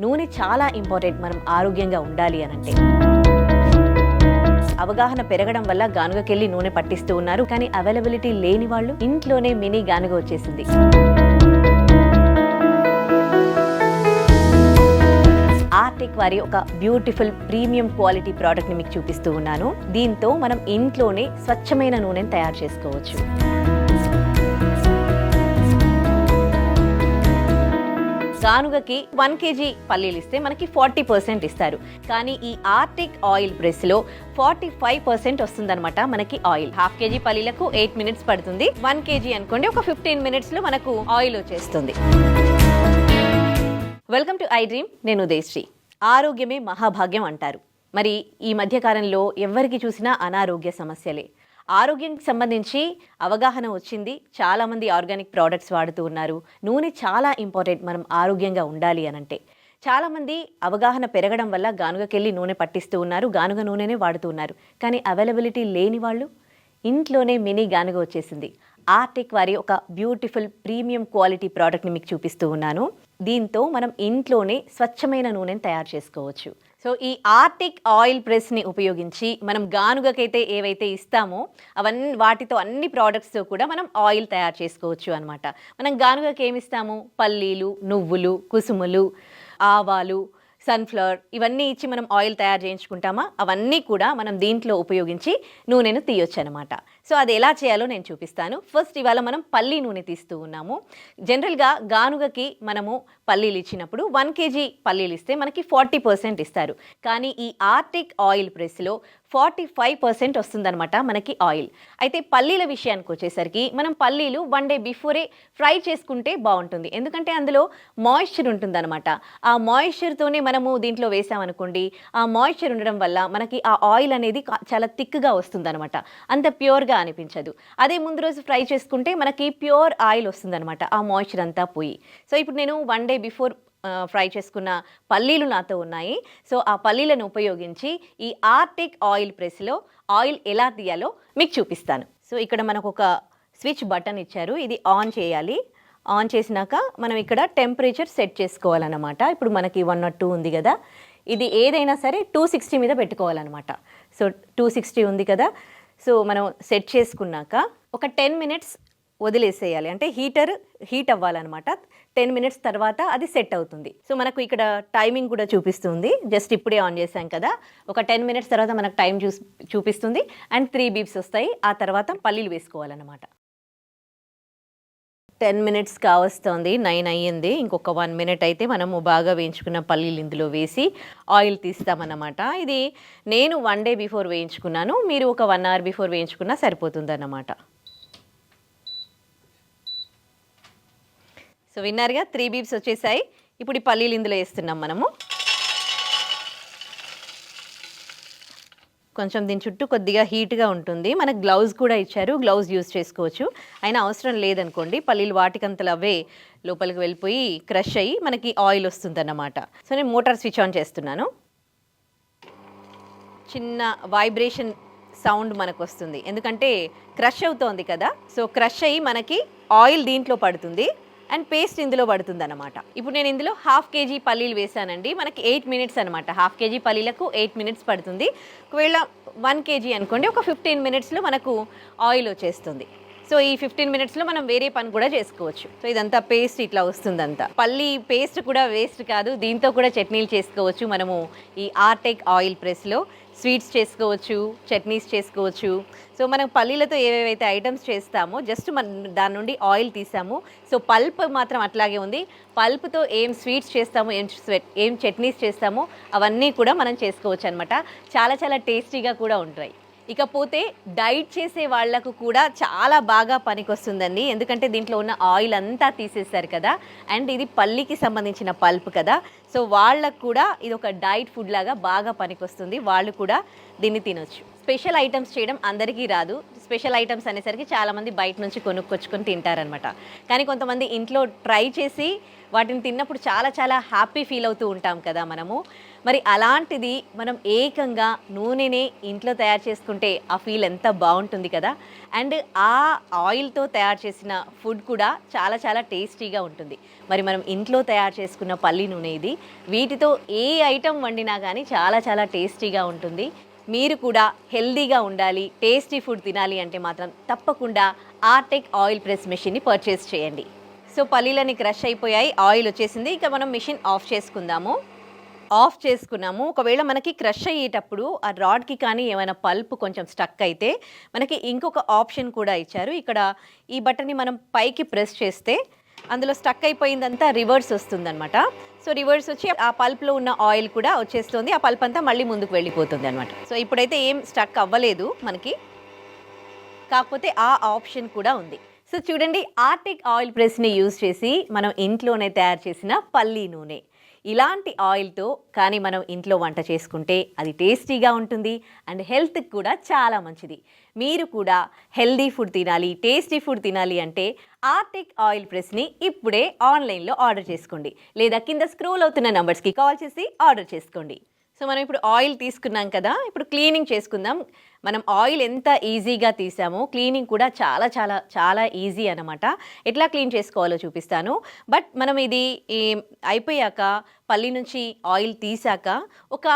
నూనె చాలా ఇంపార్టెంట్ మనం ఆరోగ్యంగా ఉండాలి అనంటే. అవగాహన పెరగడం వల్ల గానుగకెళ్ళి నూనె పట్టిస్తూ ఉన్నారు, కానీ అవైలబిలిటీ లేని వాళ్ళు ఇంట్లోనే మినీ గానుగ వచ్చేసింది. ఆర్టిక్ వారి ఒక బ్యూటిఫుల్ ప్రీమియం క్వాలిటీ ప్రోడక్ట్ ని మీకు చూపిస్తూ ఉన్నాను. దీంతో మనం ఇంట్లోనే స్వచ్ఛమైన నూనెను తయారు చేసుకోవచ్చు. గానుగకి 1 kg పల్లీలు ఇస్తే మనకి 40% ఇస్తారు, కానీ ఈ ఆర్టిక్ ఆయిల్ ప్రెస్ లో 45% వస్తుందన్నమాట మనకి ఆయిల్. 1/2 kg పల్లీలకు 8 minutes పడుతుంది. 1 kg అనుకోండి, ఒక 15 minutes లో మనకు ఆయిల్ వచ్చేస్తుంది. Welcome to I dream. నేను ఉదయశ్రీ. ఆరోగ్యమే మహాభాగ్యం అంటారు. మరి ఈ మధ్యకాలంలో ఎవరికి చూసినా అనారోగ్య సమస్యలే. ఆరోగ్యానికి సంబంధించి అవగాహన వచ్చింది, చాలామంది ఆర్గానిక్ ప్రోడక్ట్స్ వాడుతూ ఉన్నారు. నూనె చాలా ఇంపార్టెంట్ మనం ఆరోగ్యంగా ఉండాలి అనంటే. చాలామంది అవగాహన పెరగడం వల్ల గానుగకెళ్ళి నూనె పట్టిస్తూ ఉన్నారు, గానుగ నూనెనే వాడుతూ ఉన్నారు, కానీ అవైలబిలిటీ లేని వాళ్ళు ఇంట్లోనే మినీ గానుగ వచ్చేసింది. ఆర్టిక్ వారి ఒక బ్యూటిఫుల్ ప్రీమియం క్వాలిటీ ప్రోడక్ట్ని మీకు చూపిస్తూ ఉన్నాను. దీంతో మనం ఇంట్లోనే స్వచ్ఛమైన నూనెను తయారు చేసుకోవచ్చు. సో ఈ ఆర్టిక్ ఆయిల్ ప్రెస్ని ఉపయోగించి మనం గానుగకైతే ఏవైతే ఇస్తామో వాటితో అన్ని ప్రోడక్ట్స్తో కూడా మనం ఆయిల్ తయారు చేసుకోవచ్చు అనమాట. మనం గానుగకి ఏమి ఇస్తాము? పల్లీలు, నువ్వులు, కుసుములు, ఆవాలు, సన్ఫ్లవర్ ఇవన్నీ ఇచ్చి మనం ఆయిల్ తయారు చేయించుకుంటామా? అవన్నీ కూడా మనం దీంట్లో ఉపయోగించి నూనెను తీయొచ్చు అనమాట. సో అది ఎలా చేయాలో నేను చూపిస్తాను. ఫస్ట్ ఇవాళ మనం పల్లీ నూనె తీస్తూ ఉన్నాము. జనరల్గా గానుగకి మనము పల్లీలు ఇచ్చినప్పుడు 1 kg పల్లీలు ఇస్తే మనకి 40% ఇస్తారు, కానీ ఈ ఆర్టిక్ ఆయిల్ ప్రెస్లో 45% వస్తుందన్నమాట మనకి ఆయిల్. అయితే పల్లీల విషయానికి వచ్చేసరికి మనం పల్లీలు 1 day బిఫోరే ఫ్రై చేసుకుంటే బాగుంటుంది, ఎందుకంటే అందులో మాయిశ్చర్ ఉంటుందన్నమాట. ఆ మాయిశ్చర్తోనే మనము దీంట్లో వేసామనుకోండి, ఆ మాయిశ్చర్ ఉండడం వల్ల మనకి ఆ ఆయిల్ అనేది చాలా థిక్గా వస్తుందన్నమాట, అంత ప్యూర్గా అనిపించదు. అదే ముందు రోజు ఫ్రై చేసుకుంటే మనకి ప్యూర్ ఆయిల్ వస్తుందన్నమాట, ఆ మాయిశ్చర్ అంతా పోయి. సో ఇప్పుడు నేను 1 day బిఫోర్ ఫ్రై చేసుకున్న పల్లీలు నాతో ఉన్నాయి. సో ఆ పల్లీలను ఉపయోగించి ఈ ఆర్టిక్ ఆయిల్ ప్రెస్లో ఆయిల్ ఎలా తీయాలో మీకు చూపిస్తాను. సో ఇక్కడ మనకు ఒక స్విచ్ బటన్ ఇచ్చారు, ఇది ఆన్ చేయాలి. ఆన్ చేసినాక మనం ఇక్కడ టెంపరేచర్ సెట్ చేసుకోవాలన్నమాట. ఇప్పుడు మనకి 102 ఉంది కదా, ఇది ఏదైనా సరే 260 మీద పెట్టుకోవాలన్నమాట. సో 260 ఉంది కదా, సో మనం సెట్ చేసుకున్నాక ఒక 10 minutes వదిలేసేయాలి, అంటే హీట్ అవ్వాలన్నమాట. 10 minutes తర్వాత అది సెట్ అవుతుంది. సో మనకు ఇక్కడ టైమింగ్ కూడా చూపిస్తుంది, జస్ట్ ఇప్పుడే ఆన్ చేసాం కదా. ఒక 10 minutes తర్వాత మనకు టైం చూపిస్తుంది అండ్ 3 beeps వస్తాయి. ఆ తర్వాత పల్లీలు వేసుకోవాలన్నమాట. 10 minutes కావస్తుంది, 9 అయ్యింది. ఇంకొక 1 minute అయితే మనము బాగా వేయించుకున్న పల్లీలు ఇందులో వేసి ఆయిల్ తీస్తామన్నమాట. ఇది నేను 1 day బిఫోర్ వేయించుకున్నాను, మీరు ఒక 1 hour బిఫోర్ వేయించుకున్నా సరిపోతుంది అన్నమాట. సో విన్నారుగా, 3 beeps వచ్చేసాయి. ఇప్పుడు ఈ పల్లీలు ఇందులో వేస్తున్నాం మనము. కొంచెం దీని చుట్టూ కొద్దిగా హీట్గా ఉంటుంది. మనకు గ్లౌజ్ కూడా ఇచ్చారు, గ్లౌజ్ యూజ్ చేసుకోవచ్చు. అయినా అవసరం లేదనుకోండి, పల్లీలు వాటికంతలు అవే లోపలికి వెళ్ళిపోయి క్రష్ అయ్యి మనకి ఆయిల్ వస్తుందన్నమాట. సో నేను మోటార్ స్విచ్ ఆన్ చేస్తున్నాను. చిన్న వైబ్రేషన్ సౌండ్ మనకు వస్తుంది, ఎందుకంటే క్రష్ అవుతోంది కదా. సో క్రష్ అయ్యి మనకి ఆయిల్ దీంట్లో పడుతుంది అండ్ పేస్ట్ ఇందులో పడుతుంది అనమాట. ఇప్పుడు నేను ఇందులో 1/2 kg పల్లీలు వేసానండి. మనకి 8 minutes అనమాట. 1/2 kg పల్లీలకు 8 minutes పడుతుంది. ఒకవేళ 1 kg అనుకోండి, ఒక 15 minutesలో మనకు ఆయిల్ వచ్చేస్తుంది. సో ఈ 15 minutesలో మనం వేరే పని కూడా చేసుకోవచ్చు. సో ఇదంతా పేస్ట్ ఇట్లా వస్తుందంతా. పల్లి పేస్ట్ కూడా వేస్ట్ కాదు, దీంతో కూడా చట్నీలు చేసుకోవచ్చు. మనము ఈ ఆర్టిక్ ఆయిల్ ప్రెస్లో స్వీట్స్ చేసుకోవచ్చు, చట్నీస్ చేసుకోవచ్చు. సో మనం పల్లీలతో ఏవేవైతే ఐటమ్స్ చేస్తామో జస్ట్ మనం దాని నుండి ఆయిల్ తీసాము. సో పల్ప్ మాత్రం అట్లాగే ఉంది. పల్ప్తో ఏం స్వీట్స్ చేస్తామో, ఏం చట్నీస్ చేస్తామో అవన్నీ కూడా మనం చేసుకోవచ్చు అనమాట. చాలా చాలా టేస్టీగా కూడా ఉంటాయి. ఇకపోతే డైట్ చేసే వాళ్లకు కూడా చాలా బాగా పనికొస్తుందండి, ఎందుకంటే దీంట్లో ఉన్న ఆయిల్ అంతా తీసేస్తారు కదా, అండ్ ఇది పల్లీకి సంబంధించిన పల్ప్ కదా. సో వాళ్ళకు కూడా ఇది ఒక డైట్ ఫుడ్ లాగా బాగా పనికొస్తుంది, వాళ్ళు కూడా దీన్ని తినొచ్చు. స్పెషల్ ఐటమ్స్ చేయడం అందరికీ రాదు. స్పెషల్ ఐటమ్స్ అనేసరికి చాలామంది బయట నుంచి కొనుక్కొచ్చుకొని తింటారనమాట. కానీ కొంతమంది ఇంట్లో ట్రై చేసి వాటిని తిన్నప్పుడు చాలా చాలా హ్యాపీ ఫీల్ అవుతూ ఉంటాం కదా మనము. మరి అలాంటిది మనం ఏకంగా నూనెనే ఇంట్లో తయారు చేసుకుంటే ఆ ఫీల్ ఎంత బాగుంటుంది కదా. అండ్ ఆ ఆయిల్తో తయారు చేసిన ఫుడ్ కూడా చాలా చాలా టేస్టీగా ఉంటుంది. మరి మనం ఇంట్లో తయారు చేసుకున్న పల్లి నూనె ఇది. వీటితో ఏ ఐటెం వండినా కానీ చాలా చాలా టేస్టీగా ఉంటుంది. మీరు కూడా హెల్దీగా ఉండాలి, టేస్టీ ఫుడ్ తినాలి అంటే మాత్రం తప్పకుండా ఆర్టెక్ ఆయిల్ ప్రెస్ మెషిన్ని పర్చేస్ చేయండి. సో పల్లీలని క్రష్ అయిపోయాయి, ఆయిల్ వచ్చేసింది. ఇక మనం మిషన్ ఆఫ్ చేసుకుందాము. ఆఫ్ చేసుకున్నాము. ఒకవేళ మనకి క్రష్ అయ్యేటప్పుడు ఆ రాడ్కి కానీ ఏమైనా పల్ప్ కొంచెం స్టక్ అయితే మనకి ఇంకొక ఆప్షన్ కూడా ఇచ్చారు. ఇక్కడ ఈ బటన్ని మనం పైకి ప్రెస్ చేస్తే అందులో స్టక్ అయిపోయిందంతా రివర్స్ వస్తుందన్నమాట. సో రివర్స్ వచ్చి ఆ పల్ప్లో ఉన్న ఆయిల్ కూడా వచ్చేస్తుంది. ఆ పల్ప్ అంతా మళ్ళీ ముందుకు వెళ్ళిపోతుంది అనమాట. సో ఇప్పుడైతే ఏం స్టక్ అవ్వలేదు మనకి, కాకపోతే ఆ ఆప్షన్ కూడా ఉంది. సో చూడండి, ఆర్టెక్ ఆయిల్ ప్రెస్ని యూజ్ చేసి మనం ఇంట్లోనే తయారు చేసిన పల్లి నూనె. ఇలాంటి ఆయిల్తో కానీ మనం ఇంట్లో వంట చేసుకుంటే అది టేస్టీగా ఉంటుంది అండ్ హెల్త్కి కూడా చాలా మంచిది. మీరు కూడా హెల్దీ ఫుడ్ తినాలి, టేస్టీ ఫుడ్ తినాలి అంటే ఆర్టెక్ ఆయిల్ ప్రెస్ని ఇప్పుడే ఆన్లైన్లో ఆర్డర్ చేసుకోండి, లేదా కింద స్క్రోల్ అవుతున్న నెంబర్స్కి కాల్ చేసి ఆర్డర్ చేసుకోండి. సో మనం ఇప్పుడు ఆయిల్ తీసుకున్నాం కదా, ఇప్పుడు క్లీనింగ్ చేసుకుందాం. మనం ఆయిల్ ఎంత ఈజీగా తీసామో క్లీనింగ్ కూడా చాలా చాలా చాలా ఈజీ అన్నమాట. ఎట్లా క్లీన్ చేసుకోవాలో చూపిస్తాను. బట్ మనం ఇది అయిపోయాక పల్లి నుంచి ఆయిల్ తీసాక ఒక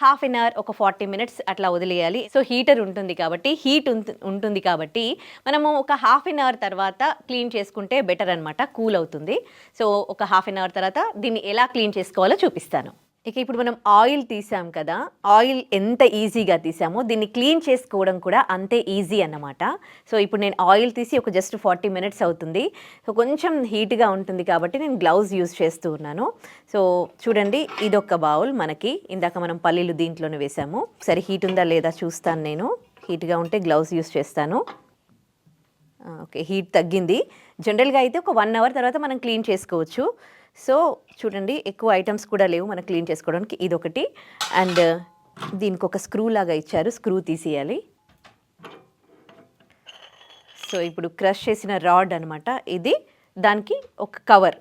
హాఫ్ అన్ అవర్, ఒక 40 minutes అట్లా వదిలేయాలి. సో హీటర్ ఉంటుంది కాబట్టి, హీట్ ఉంటుంది కాబట్టి మనము ఒక హాఫ్ అన్ అవర్ తర్వాత క్లీన్ చేసుకుంటే బెటర్ అనమాట, కూల్ అవుతుంది. సో ఒక హాఫ్ అన్ అవర్ తర్వాత దీన్ని ఎలా క్లీన్ చేసుకోవాలో చూపిస్తాను. ఇక ఇప్పుడు మనం ఆయిల్ తీసాం కదా, ఆయిల్ ఎంత ఈజీగా తీసామో దీన్ని క్లీన్ చేసుకోవడం కూడా అంతే ఈజీ అన్నమాట. సో ఇప్పుడు నేను ఆయిల్ తీసి ఒక జస్ట్ 40 minutes అవుతుంది. సో కొంచెం హీట్గా ఉంటుంది కాబట్టి నేను గ్లౌజ్ యూజ్ చేస్తూ ఉన్నాను. సో చూడండి, ఇదొక బౌల్ మనకి, ఇందాక మనం పల్లీలు దీంట్లోనే వేసాము. సరే హీట్ ఉందా లేదా చూస్తాను నేను. హీట్గా ఉంటే గ్లౌజ్ యూజ్ చేస్తాను. ఓకే, హీట్ తగ్గింది. జనరల్గా అయితే ఒక 1 hour తర్వాత మనం క్లీన్ చేసుకోవచ్చు. సో చూడండి, ఎక్కువ ఐటమ్స్ కూడా లేవు మనం క్లీన్ చేసుకోవడానికి. ఇదొకటి, అండ్ దీనికి ఒక స్క్రూ లాగా ఇచ్చారు, స్క్రూ తీసేయాలి. సో ఇప్పుడు క్రష్ చేసిన రాడ్ అనమాట ఇది, దానికి ఒక కవర్.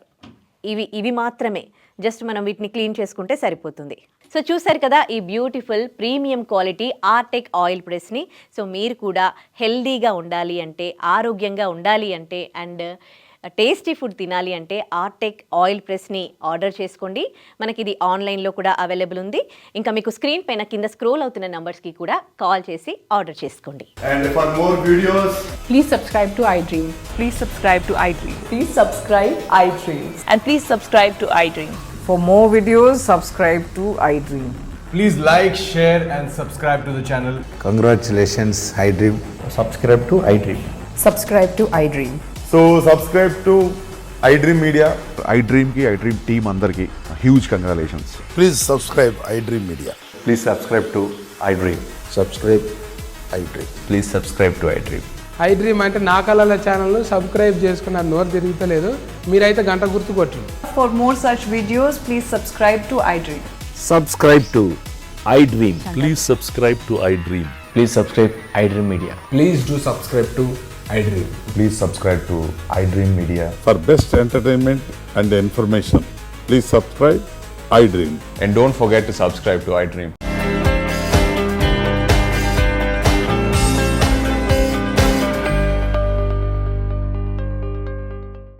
ఇవి మాత్రమే, జస్ట్ మనం వీటిని క్లీన్ చేసుకుంటే సరిపోతుంది. సో చూసారు కదా ఈ beautiful premium quality Artek oil ప్రెస్ని. సో మీరు కూడా హెల్దీగా ఉండాలి అంటే, ఆరోగ్యంగా ఉండాలి అంటే, అండ్ టేస్టీ ఫుడ్ తినాలి అంటే ఆర్టెక్ ఆయిల్ ప్రెస్ని ఆర్డర్ చేసుకోండి. మనకి ఇది ఆన్లైన్లో కూడా అవైలబుల్ ఉంది. ఇంకా మీకు స్క్రీన్ పైన కింద స్క్రోల్ అవుతున్న నంబర్స్కి కూడా కాల్ చేసి ఆర్డర్ చేసుకోండి. And for more videos, Please subscribe to iDream. Please subscribe to iDream. Please subscribe iDream. And please subscribe to iDream. For more videos, subscribe to iDream. please like, share and subscribe to the channel. Congratulations, iDream. Subscribe to iDream. Subscribe to iDream. So subscribe to iDream Media. iDream की iDream team अंदर की huge congratulations. Please subscribe iDream Media. Please subscribe to iDream. Subscribe iDream. Please subscribe to iDream. iDream అంటే నా కళల ఛానల్ను subscribe చేసుకున్న నోరు తిరుగుతలేదు, మీరైతే గంట గుర్తు కొట్టండి. For more such videos, please subscribe to iDream. Subscribe to iDream. Please subscribe to iDream. Please subscribe iDream Media. Please do subscribe to iDream. Please subscribe to iDream Media. For best entertainment and information, please subscribe iDream. And don't forget to subscribe to iDream.